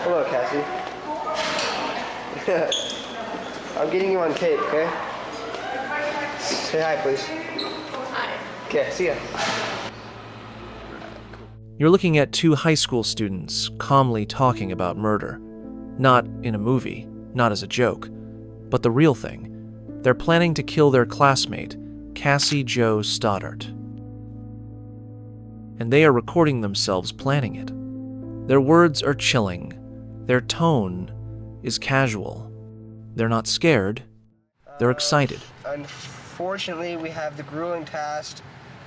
Hello, Cassie. I'm getting you on tape, okay? Say hi, please. Hi. Okay, see ya. You're looking at two high school students calmly talking about murder. Not in a movie, not as a joke, but the real thing. They're planning to kill their classmate, Cassie Jo Stoddart. And they are recording themselves planning it. Their words are chilling. Their tone is casual. They're not scared. They're excited. Unfortunately, we have the grueling task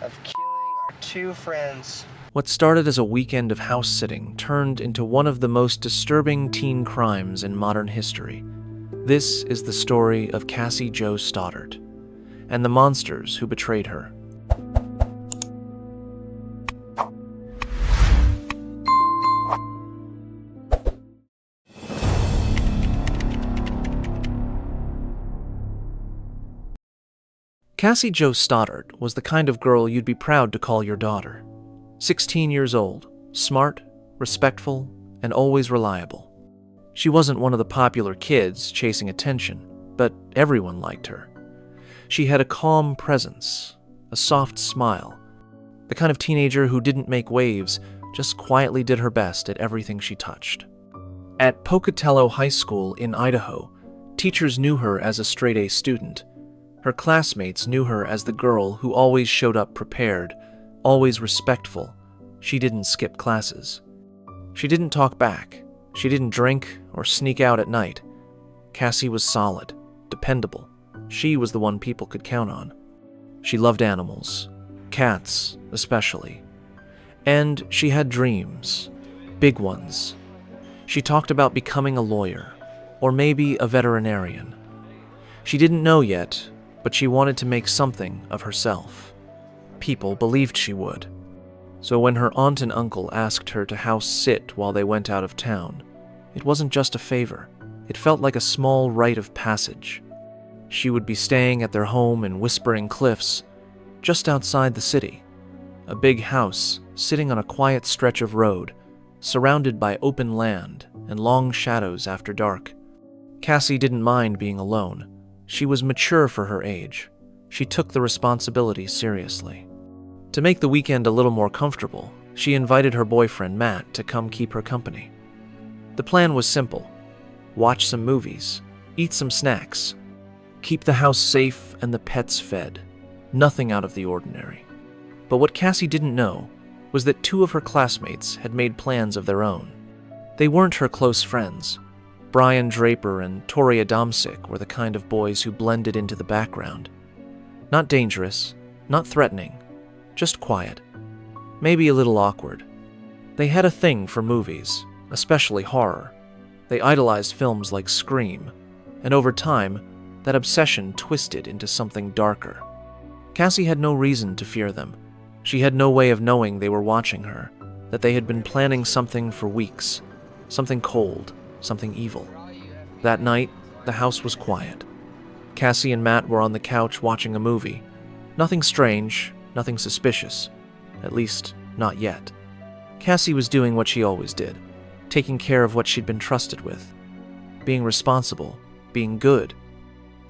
of killing our two friends. What started as a weekend of house sitting turned into one of the most disturbing teen crimes in modern history. This is the story of Cassie Jo Stoddart and the monsters who betrayed her. Cassie Jo Stoddart was the kind of girl you'd be proud to call your daughter. 16 years old, smart, respectful, and always reliable. She wasn't one of the popular kids chasing attention, but everyone liked her. She had a calm presence, a soft smile, the kind of teenager who didn't make waves, just quietly did her best at everything she touched. At Pocatello High School in Idaho, teachers knew her as a straight-A student. Her classmates knew her as the girl who always showed up prepared, always respectful. She didn't skip classes. She didn't talk back. She didn't drink or sneak out at night. Cassie was solid, dependable. She was the one people could count on. She loved animals, cats especially. And she had dreams, big ones. She talked about becoming a lawyer, or maybe a veterinarian. She didn't know yet, but she wanted to make something of herself. People believed she would. So when her aunt and uncle asked her to house sit while they went out of town, it wasn't just a favor. It felt like a small rite of passage. She would be staying at their home in Whispering Cliffs, just outside the city. A big house sitting on a quiet stretch of road, surrounded by open land and long shadows after dark. Cassie didn't mind being alone. She was mature for her age. She took the responsibility seriously. To make the weekend a little more comfortable, she invited her boyfriend Matt to come keep her company. The plan was simple: watch some movies, eat some snacks, keep the house safe and the pets fed. Nothing out of the ordinary. But what Cassie didn't know was that two of her classmates had made plans of their own. They weren't her close friends. Draper and Torey Adamcik were the kind of boys who blended into the background. Not dangerous, not threatening, just quiet, maybe a little awkward. They had a thing for movies, especially horror. They idolized films like Scream, and over time, that obsession twisted into something darker. Cassie had no reason to fear them. She had no way of knowing they were watching her, that they had been planning something for weeks, something cold, something evil. That night, the house was quiet. Cassie and Matt were on the couch watching a movie. Nothing strange, nothing suspicious. At least, not yet. Cassie was doing what she always did, taking care of what she'd been trusted with. Being responsible, being good.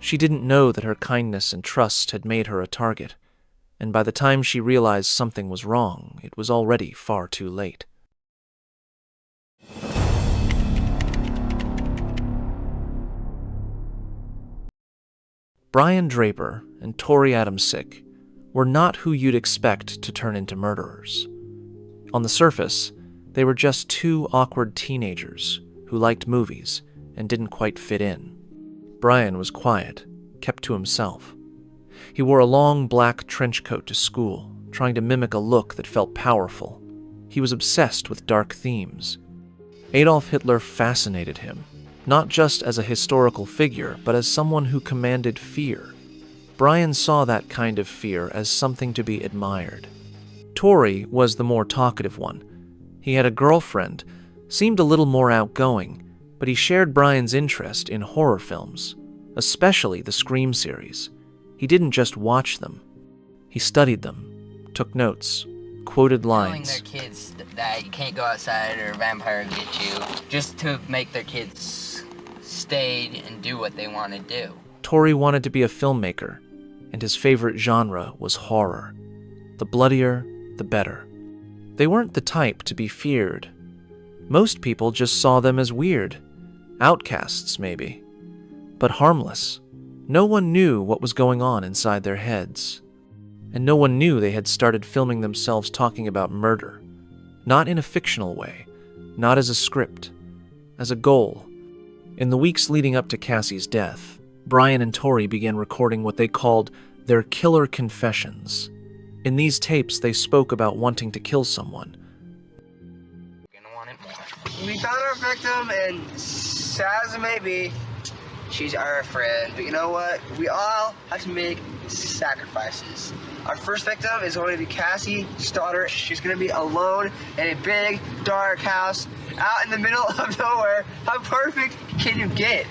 She didn't know that her kindness and trust had made her a target, and by the time she realized something was wrong, it was already far too late. Draper and Torey Adamcik were not who you'd expect to turn into murderers. On the surface, they were just two awkward teenagers who liked movies and didn't quite fit in. Brian was quiet, kept to himself. He wore a long black trench coat to school, trying to mimic a look that felt powerful. He was obsessed with dark themes. Adolf Hitler fascinated him, not just as a historical figure, but as someone who commanded fear. Brian saw that kind of fear as something to be admired. Torey was the more talkative one. He had a girlfriend, seemed a little more outgoing, but he shared Brian's interest in horror films, especially the Scream series. He didn't just watch them. He studied them, took notes, quoted telling lines. their kids that you can't go outside or a vampire will get you, just to make their kids stay and do what they want to do. Torey wanted to be a filmmaker, and his favorite genre was horror. The bloodier, the better. They weren't the type to be feared. Most people just saw them as weird. Outcasts, maybe. But harmless. No one knew what was going on inside their heads. And no one knew they had started filming themselves talking about murder. Not in a fictional way. Not as a script. As a goal. In the weeks leading up to Cassie's death, Brian and Torey began recording what they called their killer confessions. In these tapes, they spoke about wanting to kill someone. Gonna want it more. We found our victim, and sad as it may be, she's our friend. But you know what? We all have to make sacrifices. Our first victim is going to be Cassie Stoddart. She's going to be alone in a big, dark house out in the middle of nowhere. How perfect can you get?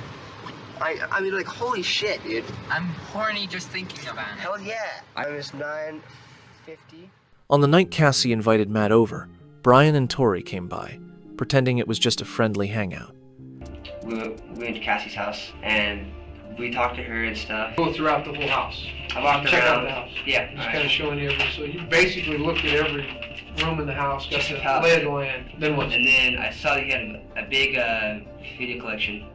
I mean, like, holy shit, dude. I'm horny just thinking about it. Hell yeah. It was 9:50. On the night Cassie invited Matt over, Brian and Torey came by, pretending it was just a friendly hangout. We went to Cassie's house, and we talked to her and stuff. Go throughout the whole house. I walked Check around. out the house. Yeah. Just All kind of right. showing you everything. So you basically looked at every room in the house, got Just the the house. lay of the land. Then what? And then I saw that he had a big video collection.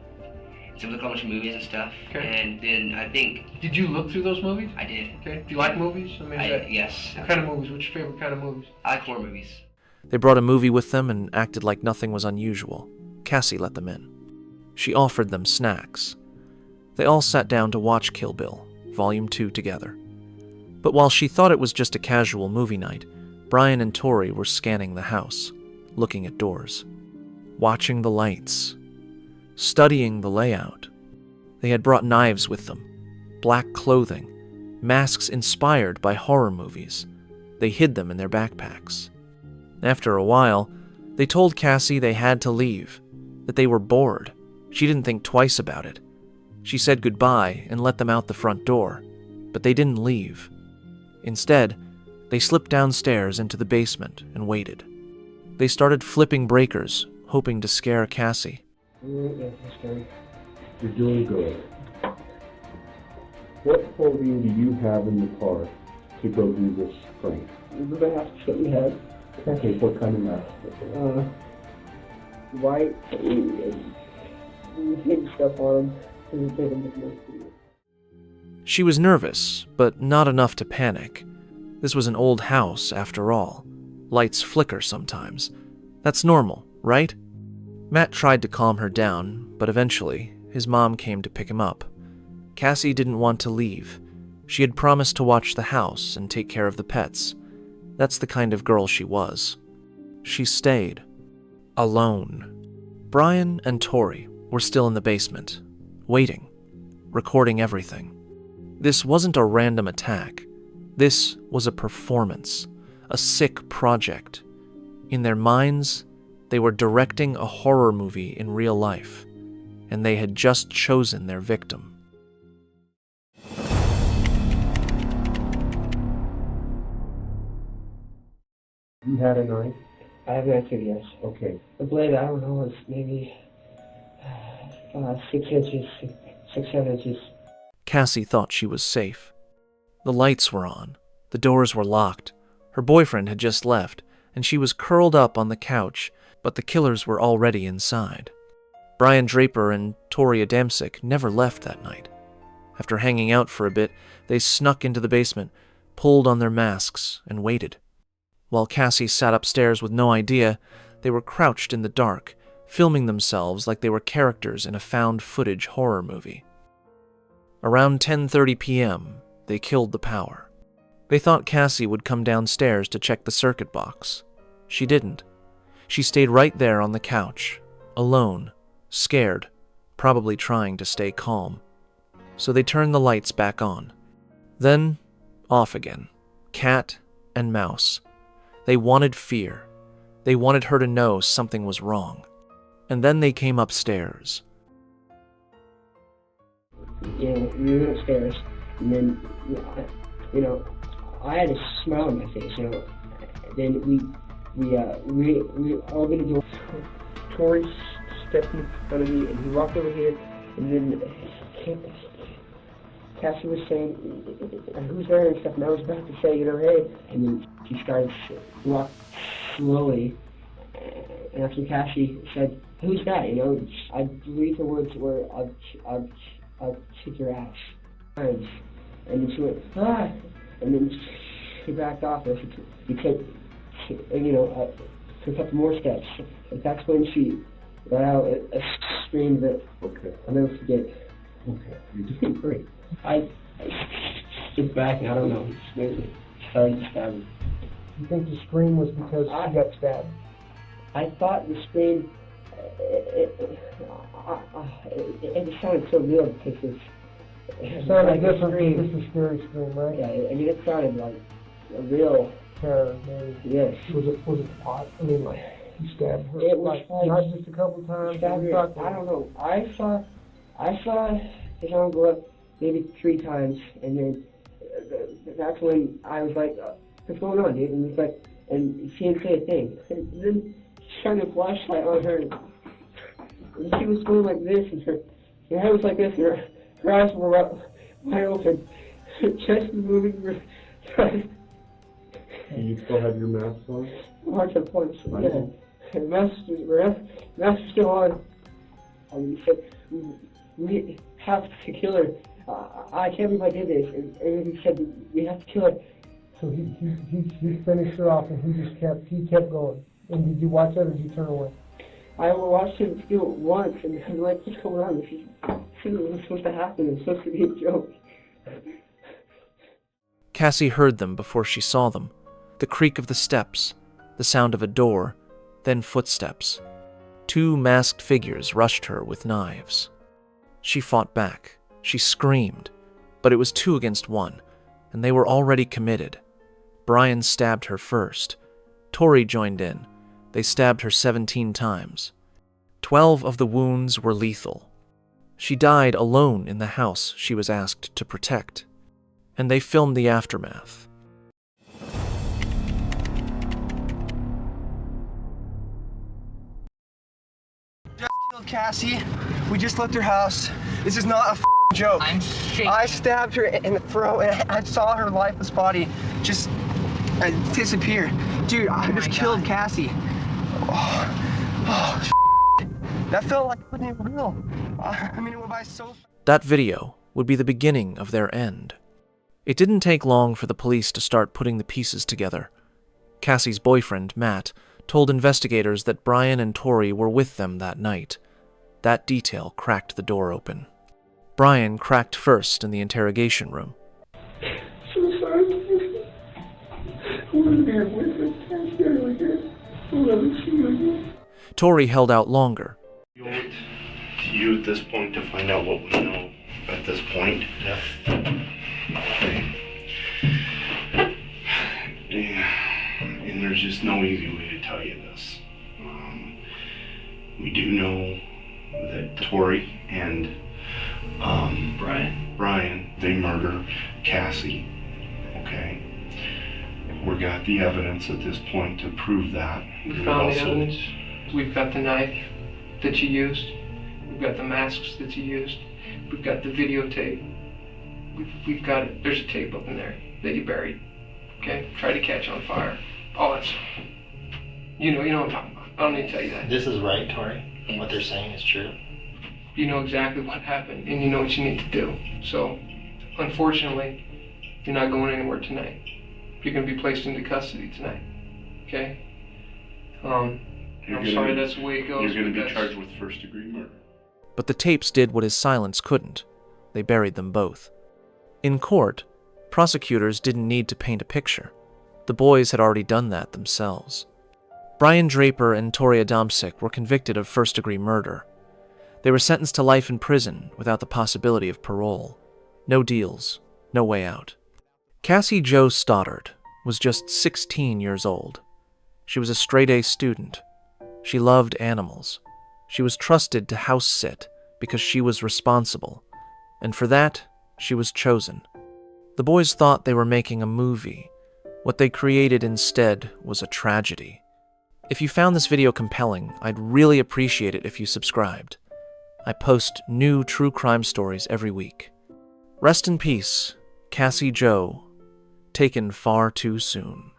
So we looked at a bunch of movies and stuff. Okay. And then I think Did you look through those movies? I did. Okay. Do you like movies? I mean, Yes. what kind of movies? What's your favorite kind of movies? I like horror movies. They brought a movie with them and acted like nothing was unusual. Cassie let them in. She offered them snacks. They all sat down to watch Kill Bill, Volume 2 together. But while she thought it was just a casual movie night, Brian and Torey were scanning the house, looking at doors, watching the lights, studying the layout. They had brought knives with them, black clothing, masks inspired by horror movies. They hid them in their backpacks. After a while, they told Cassie they had to leave, that they were bored. She didn't think twice about it. She said goodbye and let them out the front door, but they didn't leave. Instead, they slipped downstairs into the basement and waited. They started flipping breakers, hoping to scare Cassie. You're doing good. What clothing do you have in the car to go do this prank? The masks that we had. Okay, what kind of mask? White, we hid stuff on them to make them look more cool. She was nervous, but not enough to panic. This was an old house, after all. Lights flicker sometimes. That's normal, right? Matt tried to calm her down, but eventually, his mom came to pick him up. Cassie didn't want to leave. She had promised to watch the house and take care of the pets. That's the kind of girl she was. She stayed. Alone. Brian and Torey were still in the basement, waiting, recording everything. This wasn't a random attack. This was a performance, a sick project. In their minds, they were directing a horror movie in real life, and they had just chosen their victim. You had a knife? I have an answer, yes. Okay. The blade, I don't know, is maybe 6 inches, 7 inches. Cassie thought she was safe. The lights were on. The doors were locked. Her boyfriend had just left, and she was curled up on the couch, but the killers were already inside. Brian Draper and Torey Adamcik never left that night. After hanging out for a bit, they snuck into the basement, pulled on their masks, and waited. While Cassie sat upstairs with no idea, they were crouched in the dark, filming themselves like they were characters in a found-footage horror movie. Around 10:30 p.m., they killed the power. They thought Cassie would come downstairs to check the circuit box. She didn't. She stayed right there on the couch, alone, scared, probably trying to stay calm. So they turned the lights back on. Then, off again. Cat and mouse. They wanted fear. They wanted her to know something was wrong. And then they came upstairs. We went upstairs, and then, I had a smile on my face, then we opened the door. Torey stepped in front of me, and he walked over here, and then Cassie was saying, who's there and stuff, and I was about to say, hey, and then she started to walk slowly, and after Cassie said, who's that, I believe the words were, I'll kick your ass. And then she went, ah, and then she backed off, and she took a couple more steps. And that's when she let out a scream that I'll never forget. Okay, you're doing great. I stood back and I don't know, maybe started to stab me. You think the scream was because she got stabbed? I thought the scream, it sounded so real because It sounded like different from just a scary scream, right? Yeah, it sounded like a real terror, maybe. Yes. Was it pot? I mean, like, you stabbed her? It was like, not just a couple times? I don't know. I saw his arm go up maybe 3 times, and then that's when I was like, what's going on, dude? And he's like, and she didn't say a thing. And then she shined a flashlight on her, and she was going like this, and her head was like this, and her eyes were wide open. Her chest was moving. And you still have your mask on? Hard to point. Yeah. The mask was still on. And he said, we have to kill her. I can't believe I did this. And he said, we have to kill her. So he finished her off, and he kept going. And did you watch that, or did you turn away? I watched him do it once, and I'm like, what's going on? This isn't supposed to happen. It's supposed to be a joke. Cassie heard them before she saw them. The creak of the steps, the sound of a door, then footsteps. 2 masked figures rushed her with knives. She fought back. She screamed, but it was 2 against 1, and they were already committed. Brian stabbed her first. Torey joined in. They stabbed her 17 times. 12 of the wounds were lethal. She died alone in the house she was asked to protect. And they filmed the aftermath. Just killed Cassie. We just left her house. This is not a joke. I'm shaking. I stabbed her in the throat, and I saw her lifeless body just disappear. Dude, I just killed Cassie. That felt like it wasn't even real. I mean, it went by so fast. That video would be the beginning of their end. It didn't take long for the police to start putting the pieces together. Cassie's boyfriend, Matt, told investigators that Brian and Torey were with them that night. That detail cracked the door open. Brian cracked first in the interrogation room. So sorry. I wasn't there with her. I really did. I'll never see you again. Torey held out longer. You want to you at this point to find out what we know at this point? Yeah. Okay. Yeah. And there's just no easy way to tell you this. We do know that Torey and Brian, they murder Cassie. Okay. We got the evidence at this point to prove that. We found the evidence. We've got the knife that you used. We've got the masks that you used. We've got the videotape. We've got it. There's a tape up in there that you buried. Okay? Tried to catch on fire. All that stuff. You know what I'm talking about. I don't need to tell you that. This is right, Torey. What they're saying is true. You know exactly what happened, and you know what you need to do. So, unfortunately, you're not going anywhere tonight. You're going to be placed into custody tonight. Okay? I'm sorry that's the way it goes. You're going to be charged with first-degree murder. But the tapes did what his silence couldn't. They buried them both. In court, prosecutors didn't need to paint a picture. The boys had already done that themselves. Brian Draper and Torey Adamcik were convicted of first-degree murder. They were sentenced to life in prison without the possibility of parole. No deals, no way out. Cassie Jo Stoddart was just 16 years old. She was a straight-A student. She loved animals. She was trusted to house sit because she was responsible, and for that, she was chosen. The boys thought they were making a movie, What they created instead was a tragedy. If you found this video compelling, I'd really appreciate it if you subscribed. I post new true crime stories every week. Rest in peace, Cassie Jo, taken far too soon.